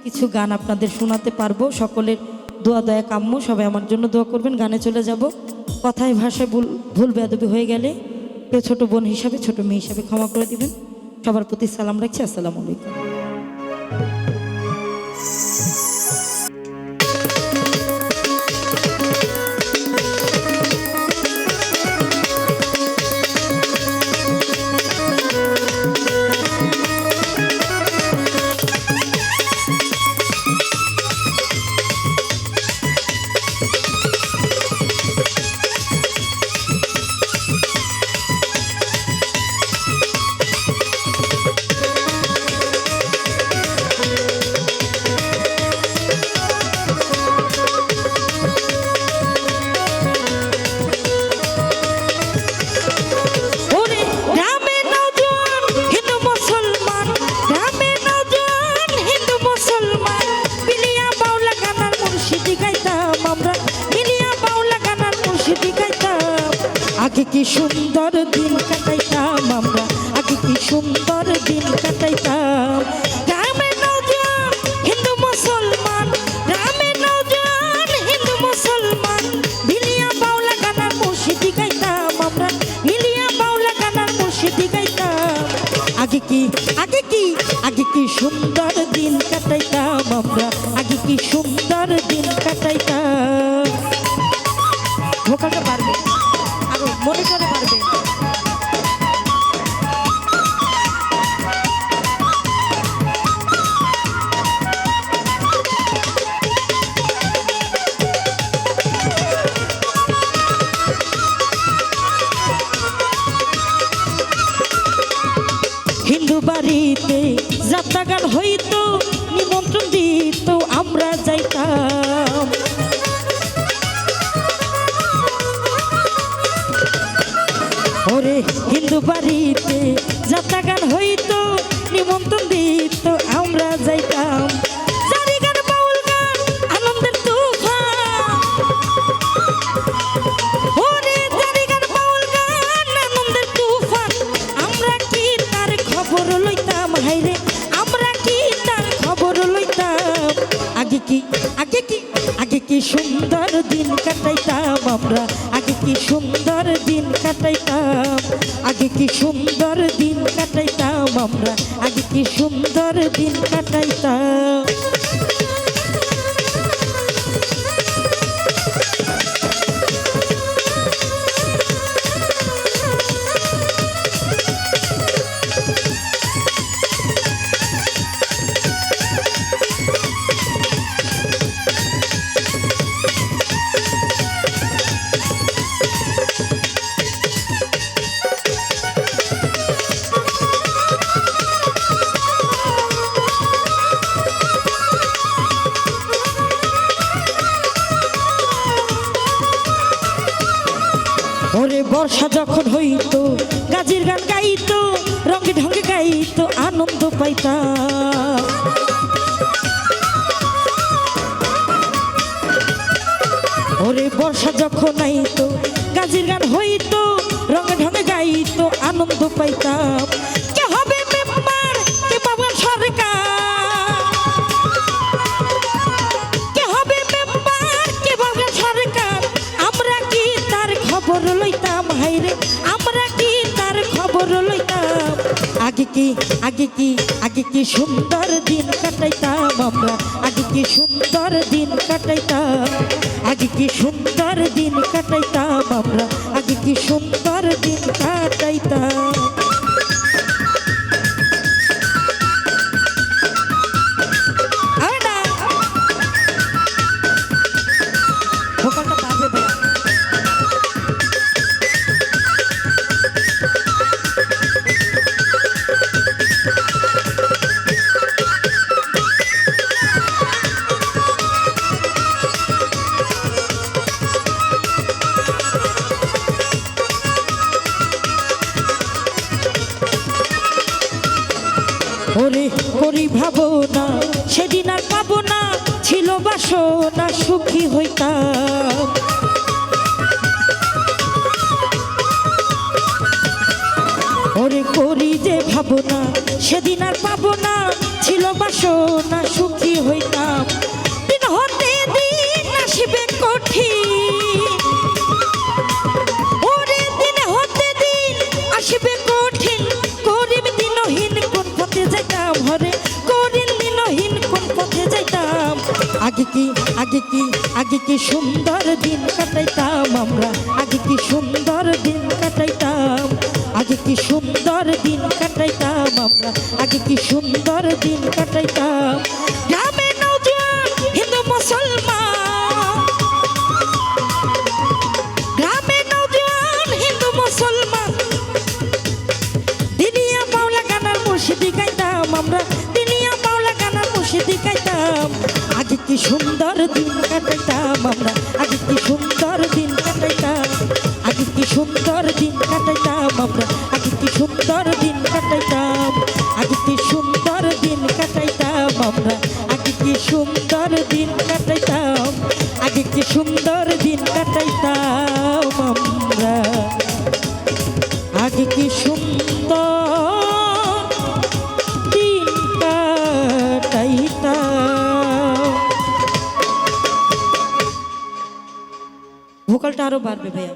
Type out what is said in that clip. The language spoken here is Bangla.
কিছু গান আপনাদের শোনাতে পারবো। সকলের দোয়া দয়া কাম্য, সবাই আমার জন্য দোয়া করবেন। গানে চলে যাব। কথায় ভাষায় ভুল বেয়াদবি হয়ে গেলে কেউ ছোট বোন হিসাবে, ছোট মেয়ে হিসাবে ক্ষমা করে দিবেন। সবার প্রতি সালাম রাখছি। আসসালামু আলাইকুম। আগে কি সুন্দর দিন কাটাইতাম আমরা, আগে কি সুন্দর দিন কাটাইতাম। গ্রামে নওজোয়ান হিন্দু মুসলমান, গ্রামে নওজোয়ান হিন্দু মুসলমান, বিলিয়া বাউলা গানার মুর্শিদি গাইতাম আমরা, বিলিয়া বাউলা গানার মুর্শিদি গাইতাম। আগে কি আগে কি আগে কি সুন্দর দিন কাটাইতাম আমরা, আগে কি সুন্দর দিন কাটাইতাম। ভোকালটা পারবে, আরো মনিটরে পারবে। হিন্দু বাড়িতে যাত্রা গান হইতো, নিমন্ত্রণ দিত আমরা যাইতাম। ওরে হিন্দু বাড়িতে যাত্রা গান হইতো, নিমন্ত্রণ দিত আমরা যাইতাম। জারি গান বাউল গান আনন্দের তুফান, ওরে জারি গান বাউল গান আনন্দের তুফান, আমরা কি তার খবর লইতাম। হাইরে আমরা কি তার খবর লইতাম। আগে কি আগে কি আগে কি সুন্দর দিন কাটাইতাম আমরা, আগে কি সুন্দর দিন কাটাইতাম। আগে কি সুন্দর দিন কাটাইতাম আমরা, আগে কি সুন্দর দিন কাটাইতাম। ওরে বর্ষা যখন হইতো গাজির গান গাইতো, রঙে ঢঙ্গে গাইতো আনন্দ পাইতাম। ওরে বর্ষা যখন আইতো গাজির গান হইতো, রঙে ঢঙ্গে গাইতো আনন্দ পাইতাম। কে হবে মেম্বার, কে পাবেন সরকার, কে হবে মেম্বার, কে পাবেন সরকার, আমরা কি তার খবর লইতাম। হাইরে আমরা কি তার খবর লইতাম। আগে কি আগে কি আগে কি সুন্দর দিন কাটাইতাম আমরা, আগে কি সুন্দর দিন কাটাইতাম। আগে কি সুন্দর দিন কাটাইতাম আমরা, আগে কি সুন্দর দিন কাটাইতাম। ভোকালটা পারবে ভাই। ওরে করি ভাবনা সেদিন আর পাবো না, ছিল বাসনা সুখী হইতাম। ওরে করি যে ভাবনা সেদিন আর পাবো না, ছিল বাসনা সুখী হইতাম দিন হতে দিন আসবে কঠিন ওরে দিন হতে দিন আসবে কঠিন করিম দিনহীন কোন পথে যাইতাম হরে করিম দিনহীন কোন পথে যাইতাম আগে কি সুন্দর দিন কাটাইতাম আমরা আগে কি সুন্দর দিন কাটাইতাম আগে কি সুন্দর দিন কাটাইতাম আমরা আগে কি সুন্দর দিন কাটাইতাম গ্রামে নওজোয়ান হিন্দু মুসলমান গ্রামে নওজোয়ান হিন্দু মুসলমান দিনিয়া মাওলা গানার মুর্শিদি গাইতাম আমরা দিনিয়া মাওলা গানার মুর্শিদি গাইতাম আগে কি সুন্দর দিন কাটাইতাম আমরা আগে কি সুন্দর দিন কাটাইতাম আগে কি সুন্দর দিন কাটাইতাম আমরা আগে কি সুন্দর দিন কাটাইতাম আগে কি সুন্দর দিন কাটাইতাম আমরা আগে কি সুন্দর দিন কাটাইতাম আগে কি সুন্দর দিন কাটাইতাম আমরা আগে কি সুন্দর দিন কাটাইতাম ভোকালটা আরো বাড়বে ভাইয়া।